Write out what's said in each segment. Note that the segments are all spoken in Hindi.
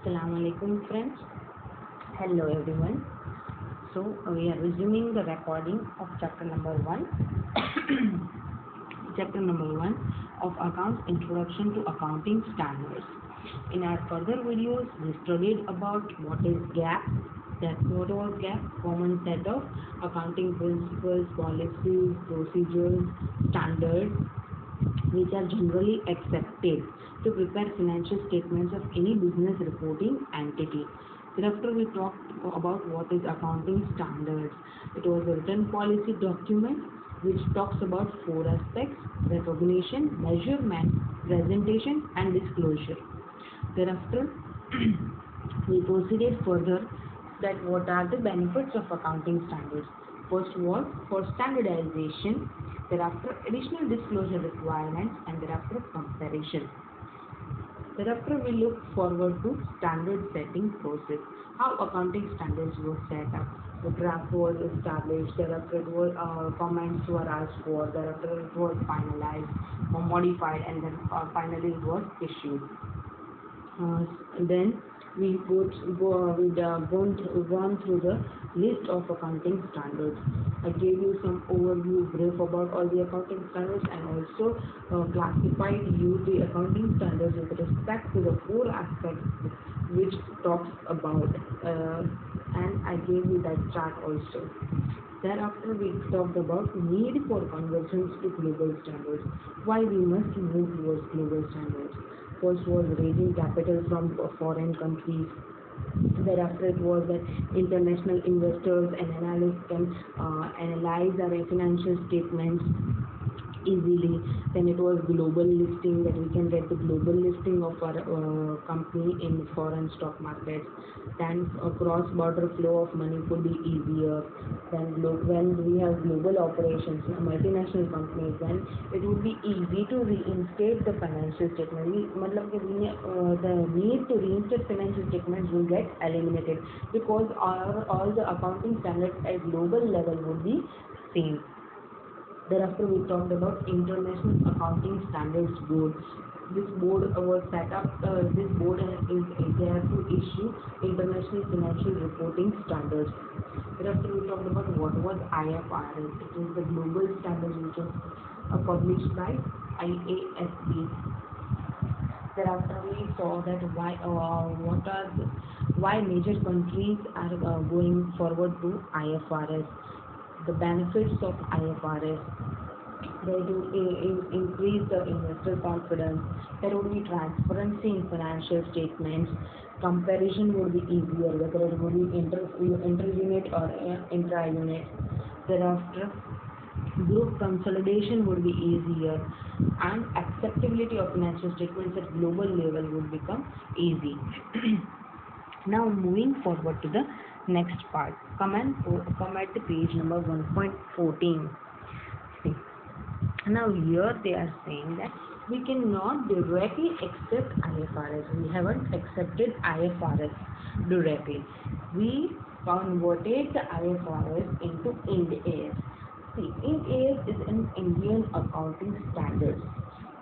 Assalamu alaikum friends. Hello everyone. So we are resuming the recording of chapter number 1. Chapter number 1 of Accounts Introduction to Accounting Standards. In our further videos, we studied about what is GAAP, what was GAAP, common set of accounting principles, policies, procedures, standards which are generally accepted to prepare financial statements of any business reporting entity. Thereafter, we talked about what is accounting standards. It was a written policy document which talks about four aspects: recognition, measurement, presentation, and disclosure. Thereafter, we proceeded further that what are the benefits of accounting standards. First was for standardization, thereafter additional disclosure requirements, and thereafter comparison. Thereafter, we look forward to standard setting process. How accounting standards were set up. The draft was established. Thereafter, it was comments were asked for. Thereafter, it was finalized or modified, and then finally it was issued. Then we gone through the list of accounting standards. I gave you some overview brief about all the accounting standards and also classified you the accounting standards with respect to the four aspects which talks about and I gave you that chart also. Thereafter, we talked about need for conversions to global standards. Why we must move towards global standards. First was raising capital from foreign countries. Thereafter, it was that international investors and analysts can analyze our financial statements easily. Then it was global listing, that we can get the global listing of our company in foreign stock markets. Then a cross-border flow of money could be easier. Then when we have global operations, multinational companies, then it would be easy to reinstate the financial statement. The need to reinstate financial statements will get eliminated because all the accounting standards at global level would be same. Thereafter, we talked about International Accounting Standards Board. This board was set up. This board is there to issue international financial reporting standards. Thereafter, we talked about what was IFRS. It is the global standard which was published by IASB. Thereafter, we saw that why major countries are going forward to IFRS. The benefits of IFRS. They do increase the investor confidence. There would be transparency in financial statements. Comparison would be easier, whether it would be inter-unit or intra-unit. Thereafter, group consolidation would be easier, and acceptability of financial statements at global level would become easy. Now, moving forward to the next part. Come at the page number 1.14. See. Now here they are saying that we cannot directly accept IFRS. We haven't accepted IFRS directly. We converted the IFRS into Ind AS. See, Ind AS is an Indian accounting standard.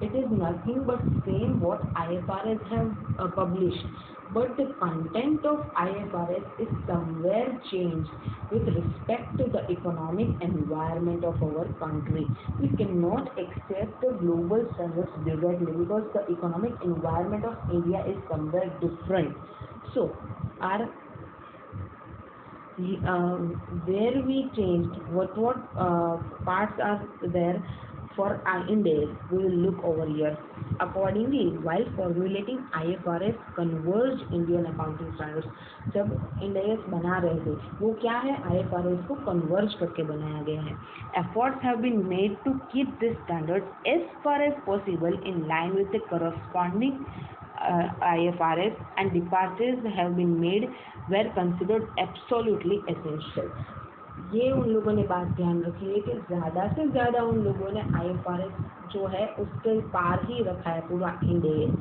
It is nothing but same what IFRS have published, but the content of IFRS is somewhere changed with respect to the economic environment of our country. We cannot accept the global standards directly because the economic environment of India is somewhere different. So, where we changed, what parts are there for Ind AS, we will look over here. Accordingly, while formulating IFRS converged Indian accounting standards, जब Ind AS बना रहे थे, वो क्या है, IFRS को converge करके बनाया गया है. Efforts have been made to keep this standard as far as possible in line with the corresponding IFRS, and departures have been made where considered absolutely essential. ये उन लोगों ने बात ध्यान रखी है कि ज़्यादा से ज़्यादा उन लोगों ने IFRS जो है उसके पार ही रखा है पूरा Ind AS,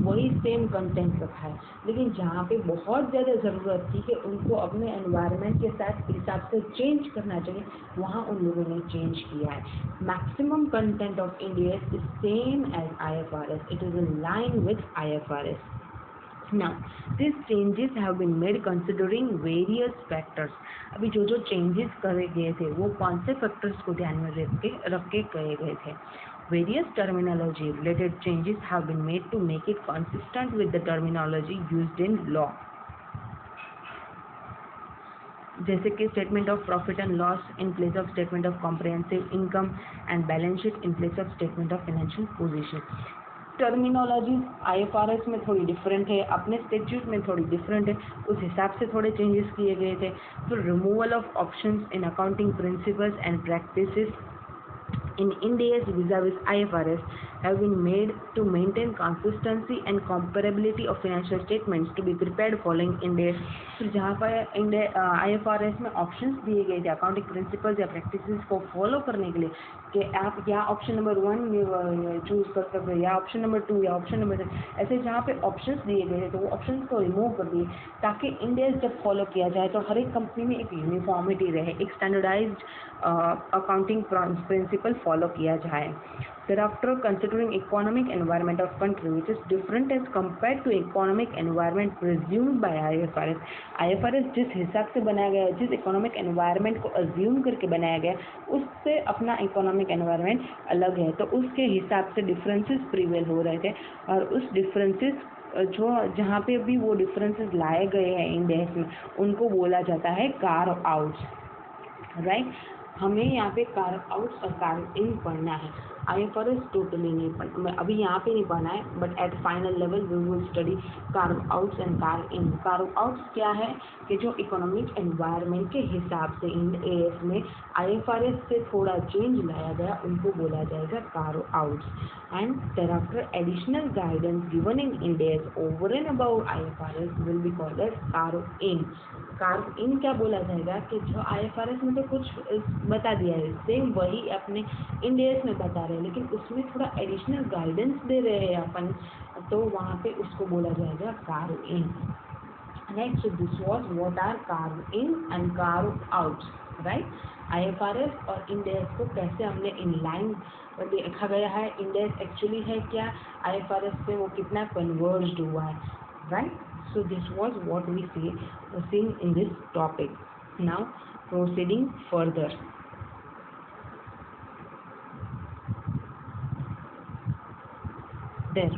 वही सेम कंटेंट रखा है. लेकिन जहाँ पे बहुत ज़्यादा ज़रूरत थी कि उनको अपने एनवायरनमेंट के साथ हिसाब से चेंज करना चाहिए, वहाँ उन लोगों ने चेंज किया है. Maximum content of Ind AS is same as IFRS. It is in line with IFRS. Now, these changes have been made considering various factors. अभी जो जो changes करे गए थे वो कौन से factors को ध्यान में रख के किए गए थे. Various terminology related changes have been made to make it consistent with the terminology used in law. जैसे कि statement of profit and loss in place of statement of comprehensive income and balance sheet in place of statement of financial position. Terminology IFRS में थोड़ी डिफरेंट है, अपने स्टेट्यूट में थोड़ी डिफरेंट है, उस हिसाब से थोड़े चेंजेस किए गए थे. तो removal of options in accounting principles and practices in Ind AS vis-a-vis IFRS have been made to maintain consistency and comparability of financial statements to be prepared following Ind AS. तो जहाँ पर IFRS में ऑप्शंस दिए गए थे अकाउंटिंग प्रिंसिपल्स या प्रैक्टिसेस को फॉलो करने के लिए कि आप या ऑप्शन नंबर 1 चूज कर सकते हो या ऑप्शन नंबर 2 या ऑप्शन नंबर 3, ऐसे जहाँ पे ऑप्शंस दिए गए थे तो वो ऑप्शंस को रिमूव कर दिए ताकि Ind AS जब फॉलो किया जाए तो हर एक कंपनी में एक यूनिफॉर्मिटी रहे, एक स्टैंडर्डाइज्ड अकाउंटिंग प्रिंसिपल फॉलो किया जाए. Thereafter, considering economic environment of country which is different as compared to economic environment presumed by IFRS. IFRS जिस हिसाब से बनाया गया है, जिस इकोनॉमिक एनवायरनमेंट को अज्यूम करके बनाया गया उससे अपना इकोनॉमिक एनवायरनमेंट अलग है, तो उसके हिसाब से डिफरेंसेस प्रिवेल हो रहे थे और उस डिफरेंसेस जो जहाँ पे भी वो डिफरेंसेस लाए गए हैं इंडेक्स में उनको बोला जाता है कार्व आउट्स. राइट, हमें यहाँ पे कार्व आउट्स और कार्व इन पढ़ना है. IFRS टोटली नहीं पढ़ना, अभी यहाँ पे नहीं पढ़ना है, but at final level we will study carve outs and carve in. Carve outs क्या है कि जो इकोनॉमिक एनवायरनमेंट के हिसाब से Ind AS में IFRS से थोड़ा चेंज लाया गया उनको बोला जाएगा carve outs. And thereafter additional guidance given in Ind AS over and about IFRS will be called as carve in. Carve in क्या बोला जाएगा कि जो IFRS में तो कुछ बता दिया है सेम वही अपने Ind AS में बता रहे हैं लेकिन उसमें थोड़ा एडिशनल गाइडेंस दे रहे हैं अपन, तो वहाँ पे उसको बोला जाएगा carve in. Right, so this was what are carve in and carve outs. Right, IFRS और Ind AS को कैसे हमने इन लाइन देखा गया है, Ind AS एक्चुअली है क्या, IFRS से वो कितना कन्वर्ज्ड हुआ है. Right, so this was what we seen in this topic. Now proceeding further. There.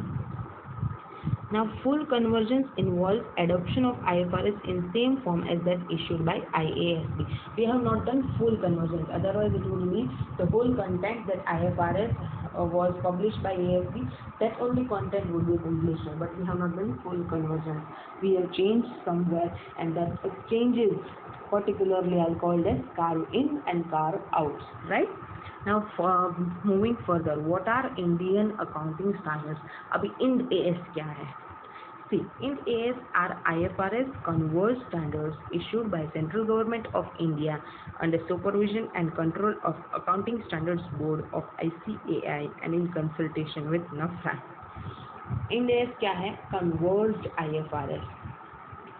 Now full convergence involves adoption of IFRS in same form as that issued by IASB. We have not done full convergence, otherwise it would mean the whole content that IFRS was published by IASB, that only content would be published, but we have not done full convergence. We have changed somewhere and that changes particularly are called as carve in and carve outs. Right, now moving further, what are Indian accounting standards? अभी Ind AS क्या है? See, Ind AS are IFRS converged standards issued by Central Government of India under supervision and control of Accounting Standards Board of ICAI and in consultation with NAFRA. Ind AS क्या है? Converged IFRS.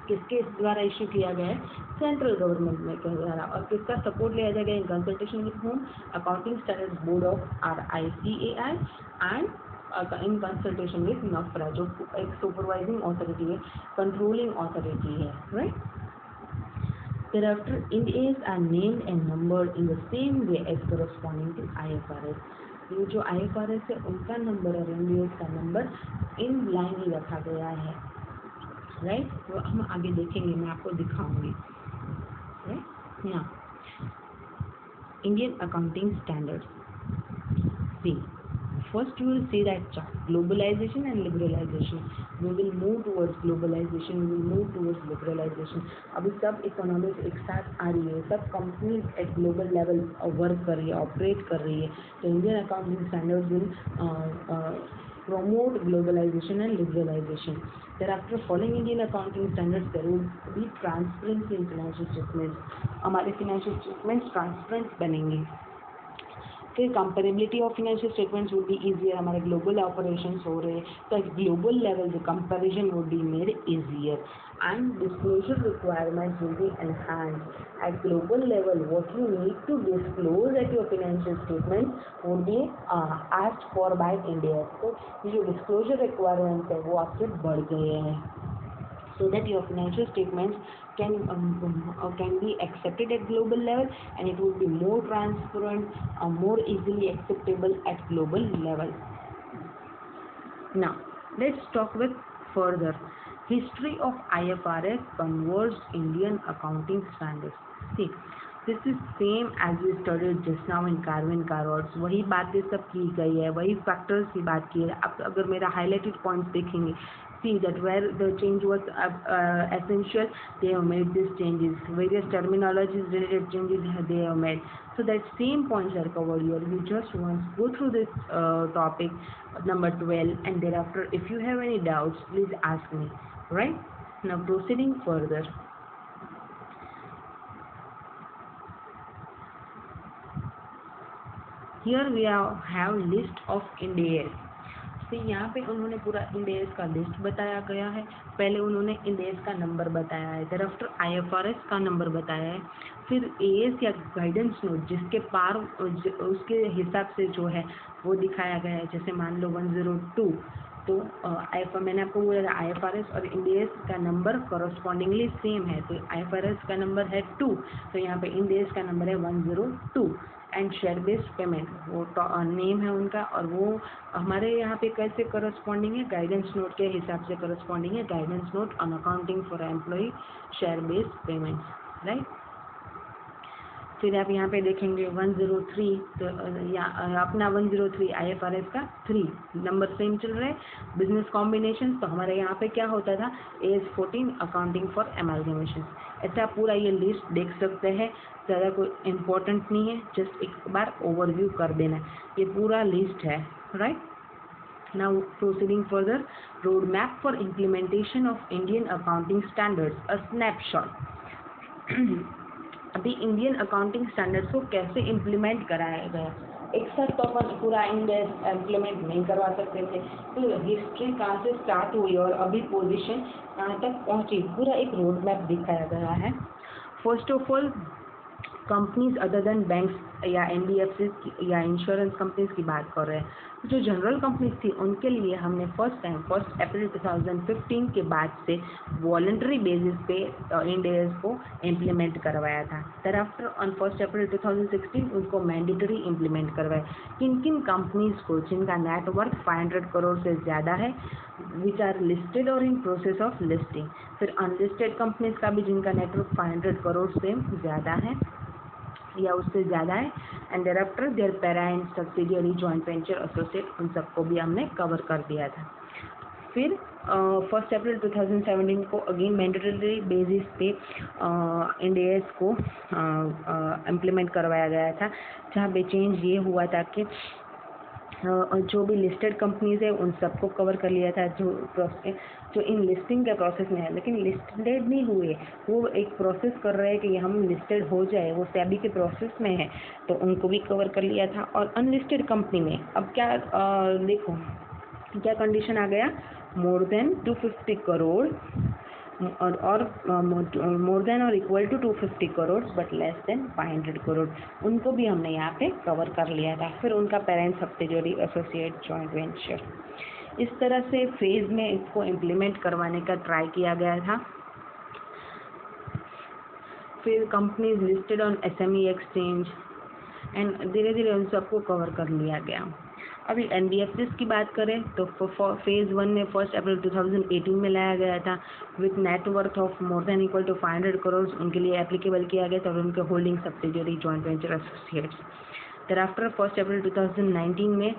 किसके द्वारा इश्यू किया गया है? सेंट्रल गवर्नमेंट में के द्वारा. और किसका सपोर्ट लिया जाएगा? In consultation with home? Accounting Standards board of ICAI and in consultation with NAFRA, जो एक सुपरवाइजिंग अथॉरिटी है, कंट्रोलिंग अथॉरिटी है. Right, thereafter Ind AS are named and numbered in the same way as corresponding to IFRS. ये जो IFRS है उनका नंबर और Ind AS का नंबर इन लाइन ही रखा गया है. राइट, तो हम आगे देखेंगे, मैं आपको दिखाऊंगी. Right, now Indian accounting standards. See, first we will see that chart, globalization and liberalization. We will move towards globalization, we will move towards liberalization. अभी सब इकोनॉमीज एक साथ आ रही है, सब companies eight global level work कर रही है, ऑपरेट कर रही है. तो Indian accounting standards will promote globalization and liberalization. Thereafter, following Indian accounting standards, there will be transparency in financial statements. हमारे financial statements transparent बनेंगे. फिर comparability of financial statements would be easier. हमारे ग्लोबल ऑपरेशंस हो रहे हैं तो at global level the comparison would be made easier and disclosure requirements will be enhanced. At global level what you need to disclose at your financial statement would be asked for by India. तो ये जो डिस्क्लोजर रिक्वायरमेंट्स है वो आपके बढ़ गए हैं. so that your financial statements can be accepted at global level, and it would be more transparent, more easily acceptable at global level. Now let's talk with further history of IFRS converged Indian accounting standards. See, this is same as we studied just now in carve in carve outs, वही बातें सब की गई है, वही फैक्टर्स की बात की है. अब अगर मेरा हाईलाइटेड पॉइंट्स देखेंगे, see that where the change was essential, they have made these changes. Various terminologies related changes they have made. So that same points are covered here. You just once go through this topic number 12, and thereafter if you have any doubts, please ask me. Right? Now proceeding further. Here we have list of Ind AS. तो यहाँ पे उन्होंने पूरा Ind AS का लिस्ट बताया गया है. पहले उन्होंने Ind AS का नंबर बताया है, देयर आफ्टर IFRS का नंबर बताया है, फिर AS या गाइडेंस नोट जिसके पार उसके हिसाब से जो है वो दिखाया गया है. जैसे मान लो 102, तो मैंने आपको बोला था IFRS और Ind AS का नंबर करस्पॉन्डिंगली सेम है. तो IFRS का नंबर है 2, तो यहाँ पे Ind AS का नंबर है 102. एंड शेयर बेस्ड पेमेंट वो नेम है उनका, और वो हमारे यहाँ पे कैसे करस्पॉन्डिंग है, गाइडेंस नोट के हिसाब से करस्पॉन्डिंग है. Guidance note on accounting for employ share based payments. Right. फिर आप यहाँ पे देखेंगे 103, तो अपना 103 IFRS का 3 नंबर सेम चल रहा है. बिजनेस कॉम्बिनेशन, तो हमारे यहाँ पे क्या होता था AS 14 अकाउंटिंग फॉर एमालगमेशन. ऐसा पूरा ये लिस्ट देख सकते हैं, ज़्यादा कोई इम्पोर्टेंट नहीं है, जस्ट एक बार ओवरव्यू कर देना. ये पूरा लिस्ट है. Right. Now proceeding further, roadmap for implementation of Indian accounting standards, a snapshot. अभी इंडियन अकाउंटिंग स्टैंडर्ड्स को कैसे इम्प्लीमेंट कराया गया. एक साथ तो अपन पूरा इंडिया इम्प्लीमेंट नहीं करवा सकते थे, तो हिस्ट्री कहाँ से स्टार्ट हुई और अभी पोजीशन कहाँ तक पहुँची, पूरा एक रोड मैप दिखाया गया है. First of all, companies other than banks या NBFC या इंश्योरेंस कंपनीज की बात कर रहे हैं. जो जनरल कंपनीज थी उनके लिए हमने फर्स्ट अप्रैल 2015 के बाद से वॉलंटरी बेसिस पे Ind AS को इम्प्लीमेंट करवाया था. दरआफ्टर ऑन 1 अप्रैल 2016 उनको मैंडेटरी इम्प्लीमेंट करवाया. किन किन कंपनीज को जिनका नेटवर्थ 500 करोड़ से ज़्यादा है, विच आर लिस्टेड और इन प्रोसेस ऑफ लिस्टिंग. फिर अनलिस्टेड कंपनीज का भी जिनका नेटवर्थ 500 करोड़ से ज़्यादा है या उससे ज़्यादा है, and thereafter their parent, subsidiary, joint venture, associate, उन सबको भी हमने कवर कर दिया था. फिर 1 अप्रैल 2017 को अगेन मैंडेटरी बेसिस पे Ind AS को इम्प्लीमेंट करवाया गया था, जहाँ पे चेंज ये हुआ था कि जो भी लिस्टेड कंपनीज है उन सबको कवर कर लिया था. जो इन लिस्टिंग के प्रोसेस में है लेकिन लिस्टेड नहीं हुए, वो एक प्रोसेस कर रहे हैं कि हम लिस्टेड हो जाए, वो SEBI के प्रोसेस में है, तो उनको भी कवर कर लिया था. और अनलिस्टेड कंपनी में अब क्या देखो क्या कंडीशन आ गया, मोर देन 250 करोड़ और मोर देन और equal to 250 crore but less than 500 crore, उनको भी हमने यहाँ पे कवर कर लिया था. फिर उनका parent, subsidiary, associate, joint venture, इस तरह से फेज में इसको इम्प्लीमेंट करवाने का ट्राई किया गया था. फिर companies listed on SME exchange and धीरे धीरे उन सबको कवर कर लिया गया. अभी NBFCs की बात करें तो फेज़ 1 में 1 अप्रैल 2018 में लाया गया था, with net worth of more than equal to 500 crore उनके लिए एप्लीकेबल किया गया था, और उनके holding, subsidiary, joint venture, associates. Thereafter 1 April 2019 में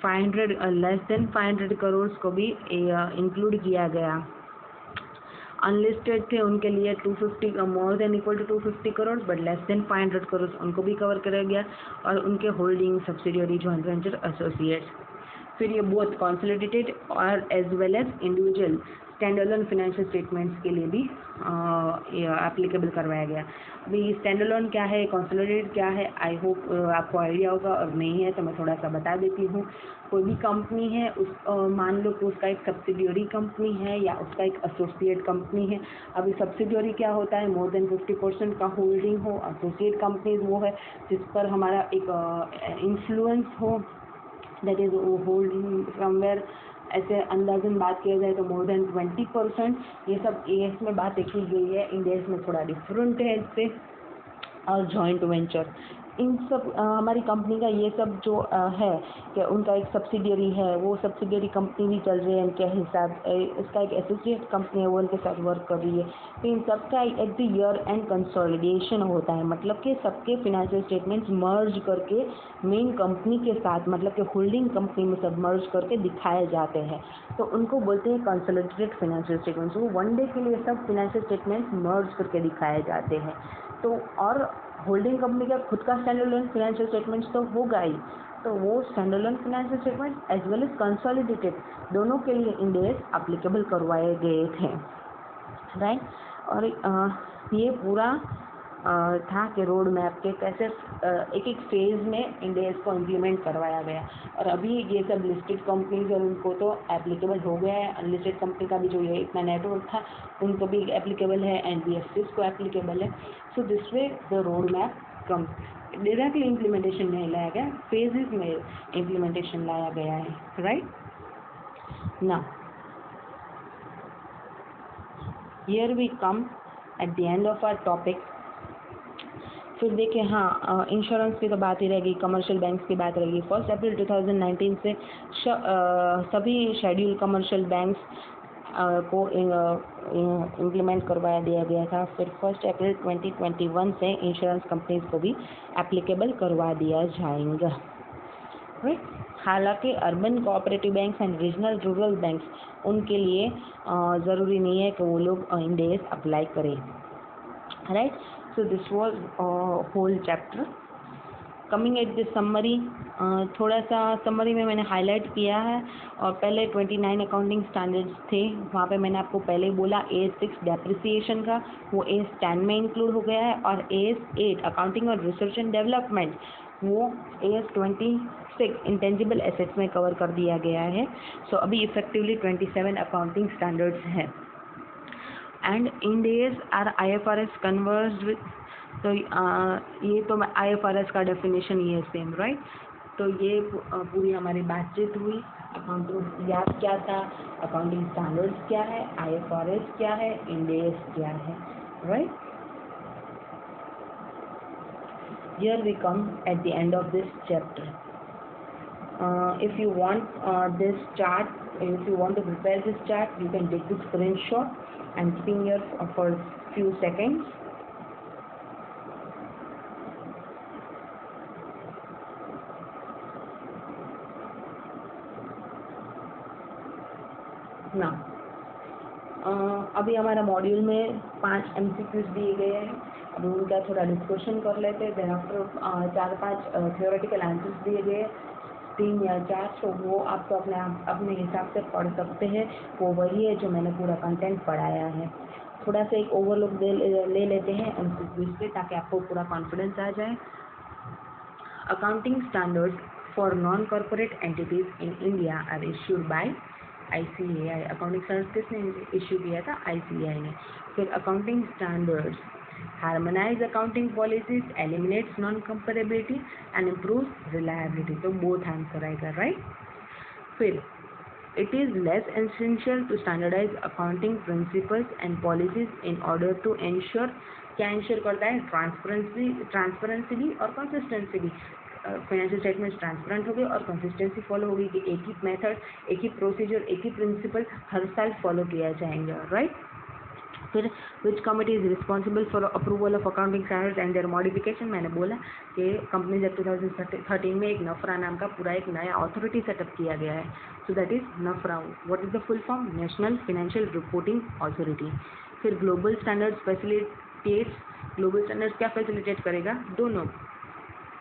500 लेस देन 500 करोड़ को भी इंक्लूड किया गया. अनलिस्टेड थे उनके लिए 250 more than equal to 250 crore but less than 500 crore, उनको भी कवर करा गया, और उनके holding, subsidiary, joint venture, associates. फिर ये बोथ कंसोलिडेटेड और as well as individual standalone financial statements के लिए भी एप्लीकेबल करवाया गया. अभी स्टैंडअलोन क्या है, कंसोलिडेटेड क्या है, आई होप आपको आइडिया होगा, और नहीं है तो मैं थोड़ा सा बता देती हूँ. कोई भी कंपनी है उस मान लो कि उसका एक सब्सिडियरी कंपनी है या उसका एक एसोसिएट कंपनी है. अभी सब्सिडियरी क्या होता है, मोर देन 50% का होल्डिंग हो. एसोसिएट कंपनीज वो है जिस पर हमारा एक इन्फ्लुएंस हो, दैट इज होल्डिंग समवेयर ऐसे अंदाजन बात किया जाए तो मोर देन 20%। ये सब AS में बात की गई है, इंडियस में थोड़ा डिफरेंट है इससे। और जॉइंट वेंचर, इन सब हमारी कंपनी का ये सब जो है कि उनका एक सब्सिडियरी है, वो सब्सिडियरी कंपनी भी चल रही है इनके हिसाब, इसका एक एसोसिएट कंपनी है वो इनके साथ वर्क कर रही है। तो इन सबका at the year and consolidation होता है, मतलब कि सबके फिनेंशियल स्टेटमेंट्स मर्ज करके मेन कंपनी के साथ, मतलब कि होल्डिंग कंपनी में सब मर्ज करके दिखाए जाते हैं, तो उनको बोलते हैं कंसोलिडेटेड फिनेंशियल स्टेटमेंट्स। वो वन डे के लिए सब फिनेंशियल स्टेटमेंट्स मर्ज करके दिखाए जाते हैं। तो और होल्डिंग कंपनी का खुद का स्टैंडअलोन फाइनेंशियल स्टेटमेंट्स तो होगा ही, तो वो standalone financial statement as well as consolidated दोनों के लिए इंड एस एप्लीकेबल करवाए गए थे, राइट। और ये पूरा था कि रोड मैप के कैसे एक एक फेज़ में इंड एस को इम्प्लीमेंट करवाया गया। और अभी ये सब लिस्टेड कंपनीज और उनको तो एप्लीकेबल हो गया है, अनलिस्टेड कंपनी का भी जो ये इतना नेटवर्क था उनको भी एप्लीकेबल है, NBFCs को एप्लीकेबल है। So this way the road map come directly implementation नहीं लाया गया, फेजेस में इम्प्लीमेंटेशन लाया गया है, right. Now here we come at the end of our topic. फिर देखिए, हाँ, इंश्योरेंस की तो बात ही रहेगी, कमर्शियल बैंक्स की बात रहेगी। 1 अप्रैल 2019 से सभी शेड्यूल कमर्शियल बैंक्स को इम्प्लीमेंट करवाया दिया गया था। फिर 1 अप्रैल 2021 से इंश्योरेंस कंपनीज को भी एप्लीकेबल करवा दिया जाएगा, राइट। हालांकि urban cooperative banks and regional rural banks उनके लिए ज़रूरी नहीं है कि वो लोग इंड एस अप्लाई करें, right. So this was whole chapter. Coming at the summary, थोड़ा सा समरी में मैंने हाईलाइट किया है। और पहले 29 अकाउंटिंग स्टैंडर्ड्स थे, वहाँ पे मैंने आपको पहले ही बोला AS6 डेप्रिसिएशन का, वो AS10 में इंक्लूड हो गया है। और AS8 अकाउंटिंग और रिसर्च एंड डेवलपमेंट, वो AS26 इंटेंजिबल एसेट्स में कवर कर दिया गया है। सो अभी इफेक्टिवली 27 अकाउंटिंग स्टैंडर्ड्स हैं। And end S R IFRS conversed with, तो ये तो IFRS का डेफिनेशन ही है सेम, राइट। तो ये पूरी हमारी बातचीत हुई। अकाउंटिंग याद क्या था, अकाउंटिंग स्टैंडर्ड्स क्या है, IFRS क्या है, इंड एस क्या है, right. Here we come at the end of this chapter. If you want this chart, if you want to prepare this chart, you can take the screenshot and keep in here for few seconds. Now, अभी हमारा मॉड्यूल में 5 MCQs दिए गए हैं। अभी उनका थोड़ा डिस्कशन कर लेते हैं। देन आफ्टर 4-5 थियोरेटिकल आंसर्स दिए गए, 3 या 4, तो वो आप तो अपने हिसाब से पढ़ सकते हैं। वो वही है जो मैंने पूरा कंटेंट पढ़ाया है। थोड़ा सा एक ओवरलुक ले लेते हैं MCQs पे, ताकि आपको पूरा कॉन्फिडेंस आ जाए। Accounting standards for non corporate entities in India are issued by ICAI। Accounting standards किसने इश्यू किया था? ICAI ने। फिर accounting standards harmonise accounting policies, eliminates non comparability and improve reliability, तो बोथ आंसर आएगा, राइट। फिर it is less essential to standardise accounting principles and policies in order to ensure, क्या इंश्योर करता है? ट्रांसपेरेंसी भी और कंसिस्टेंसी भी। फाइनेंशियल स्टेटमेंट्स ट्रांसपेरेंट होगी और कंसिस्टेंसी फॉलो होगी कि एक ही मेथड, एक ही प्रोसीजर, एक ही प्रिंसिपल हर साल फॉलो किया जाएगा, राइट। फिर which committee is responsible for approval of accounting standards and their modification. मैंने बोला कि कंपनीज एक्ट 2013 में एक नफरा नाम का पूरा एक नया अथॉरिटी सेटअप किया गया है। So that is NFRA. What is the full form? National financial reporting authority. फिर global standards facilitates, global standards क्या फैसिलिटेट करेगा? दोनों,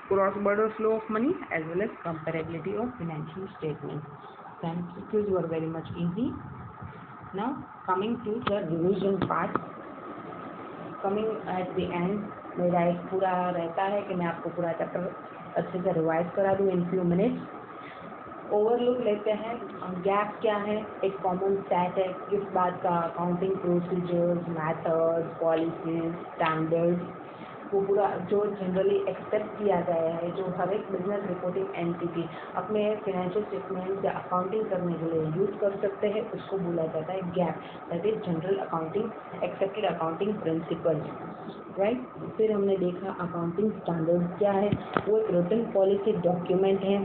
cross border flow of money as well as comparability of financial statements. The MCQs were very much easy. Now coming to the revision part, coming at the end, मेरा एक पूरा रहता है कि मैं आपको पूरा चैप्टर अच्छे से रिवाइज करा दूँ इन फ्यू मिनट्स। ओवरलुक लेते हैं। गैप क्या है? एक कॉमन सेट है किस बात का? Accounting procedures, methods, policies, standards. वो पूरा जो जनरली एक्सेप्ट किया गया है, जो हर एक बिजनेस रिपोर्टिंग एंटिटी अपने फाइनेंशियल स्टेटमेंट या अकाउंटिंग करने के लिए यूज कर सकते हैं, उसको बोला जाता है gap, that is general accounting accepted accounting principle, right. फिर हमने देखा अकाउंटिंग स्टैंडर्ड क्या है। वो एक रिटन पॉलिसी डॉक्यूमेंट है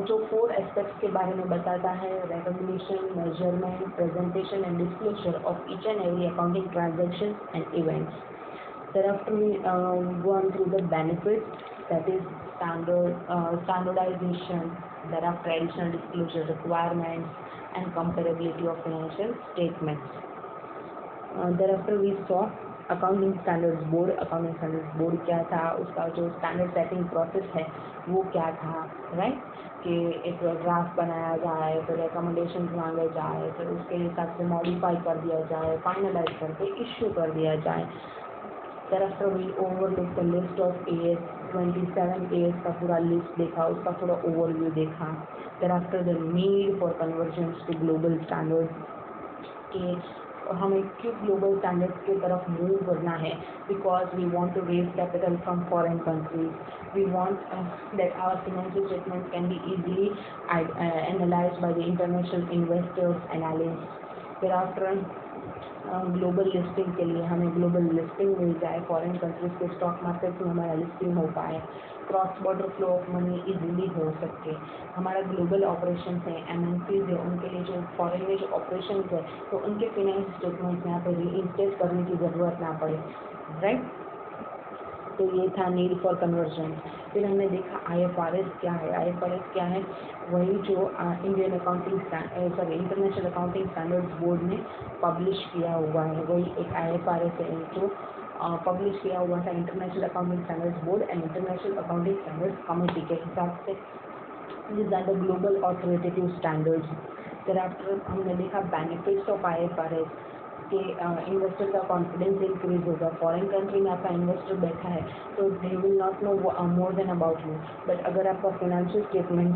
जो 4 एस्पेक्ट्स के बारे में बताता है, recognition, measurement, presentation and disclosure of each and every accounting transaction and events. Thereafter we go on through the benefits, that is standardization. There are traditional disclosure requirements and comparability of financial statements. Thereafter we saw accounting Standards board. Accounting Standards board क्या था, उसका जो स्टैंडर्ड सेटिंग प्रोसेस है वो क्या था, राइट। कि एक ड्राफ्ट बनाया जाए, फिर रिकमेंडेशन मांगे जाए, फिर उसके हिसाब से मॉडिफाई कर दिया जाए, फाइनलाइज करके इश्यू कर दिया जाए। Thereafter we overlook the list of AS 27 AS का पूरा लिस्ट देखा, उसका थोड़ा ओवरव्यू देखा। Thereafter the need for conversions to global standards, कि हमें क्यों ग्लोबल स्टैंडर्ड्स की तरफ मूव करना है, because we want to raise capital from foreign countries, we want that our financial statement can be easily analysed by the international investors analyst. फिर आफ्टर ग्लोबल लिस्टिंग के लिए हमें ग्लोबल लिस्टिंग मिल जाए, फॉरेन कंट्रीज के स्टॉक मार्केट में हमारा लिस्टिंग हो पाए, cross border flow of money easily हो सके। हमारा ग्लोबल ऑपरेशन है, एमएनसीज है, उनके लिए जो फॉरेन में जो ऑपरेशन है तो उनके फाइनेंस स्टेटमेंट्स यहाँ पे रीइंस्टेट करने की ज़रूरत ना पड़े, राइट। तो ये था नीड फॉर कन्वर्जन। फिर हमने देखा IFRS क्या है। IFRS क्या है, वही जो Indian accounting international Accounting Standards board ने पब्लिश किया हुआ है, वही एक IFRS है जो पब्लिश किया हुआ था International Accounting Standards Board and International Accounting Standards Committee के हिसाब से। This are the global authoritative standards. फिर आफ्टर हमने देखा बेनिफिट्स ऑफ IFRS कि इन्वेस्टर का कॉन्फिडेंस इंक्रीज होगा। फॉरेन कंट्री में आपका इन्वेस्टर बैठा है तो they will not know more than about you, but अगर आपका फाइनेंशियल स्टेटमेंट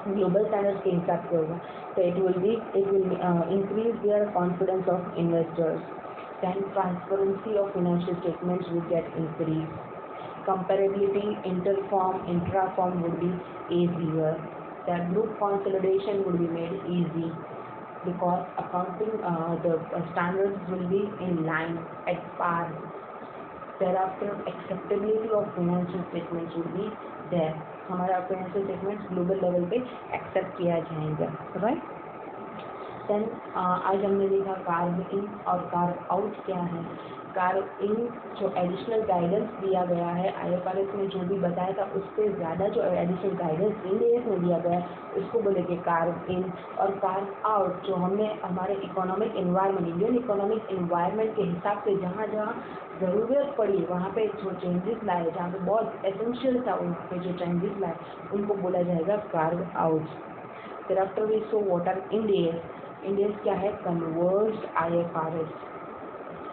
ग्लोबल स्टैंडर्ड्स के हिसाब से होगा तो it will increase their confidence of investors. Then transparency of financial statements will get increase, comparability interfirm intrafirm would be easier, the group consolidation would be made easy because accounting the standards will be in line at par. Thereafter acceptability of financial statements would be there, हमारा financial statements global level पे accept किया जाएगा, right? देन आज हमने देखा कार्व इन और कार्व आउट क्या है। कार्व इन जो एडिशनल गाइडेंस दिया गया है IFRS में जो भी बताया था उससे ज़्यादा जो एडिशनल गाइडेंस इंडियन में दिया गया है उसको बोलेंगे कार्व इन। और कार्व आउट जो हमने हमारे economic environment Indian economic environment के हिसाब से जहाँ जहाँ ज़रूरत पड़ी वहाँ पे जो चेंजेस लाए, जहाँ पे बहुत एसेंशियल था वहाँ पे जो चेंजेस लाए उनको बोला जाएगा कार्व आउट। फिर after we so what are Indian क्या है, कन्वर्ज्ड IFRS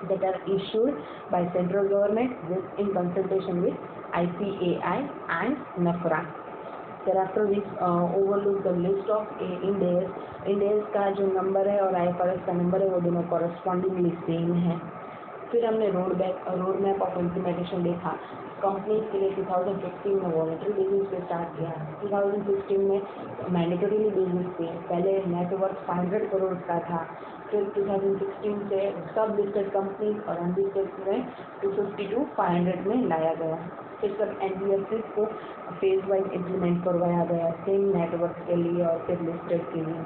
that are issued by central government with in consultation with ICAI and NAFRA. Thereafter we overlook the list of Indians का जो नंबर है और IFRS का नंबर है वो दोनों correspondingly सेम है। फिर हमने रोड मैप ऑफ इम्प्लीमेंटेशन देखा। कंपनीज के लिए 2015 में वॉलंटरी बेसिस पे स्टार्ट किया, 2016 में मैंडेटरीली बेसिस पे, पहले नेटवर्क 500 करोड़ का था, फिर 2016 से सब लिस्टेड कंपनीज और अनलिस्टेड में 250 to 500 में लाया गया। फिर सब NBFCs को फेज वाइज इम्प्लीमेंट करवाया गया सेम नेटवर्क के लिए और फिर लिस्टेड के लिए।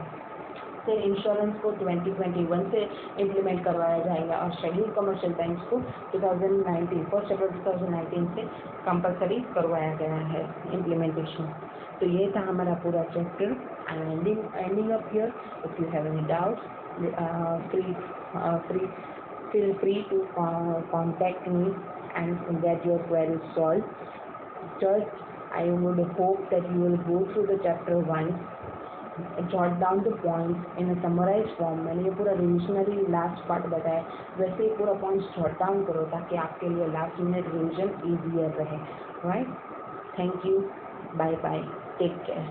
फिर इंश्योरेंस को 2021 से इम्प्लीमेंट करवाया जाएगा और शेड्यूल कमर्शियल बैंक्स को 2019 1 अप्रैल 2019 से कंपलसरी करवाया गया है इम्प्लीमेंटेशन। तो ये था हमारा पूरा chapter. Ending up here, if you have any doubts feel free to contact me and get your queries solved. Just I would hope that you will go through the chapter once, jot down the points in a summarized form। मैंने ये पूरा रिविजनरी लास्ट पार्ट बताया, वैसे ही पूरा पॉइंट्स जॉट डाउन करो ताकि आपके लिए लास्ट मिनट रिविजन ईजियर रहे, right. Thank you, bye bye, take care.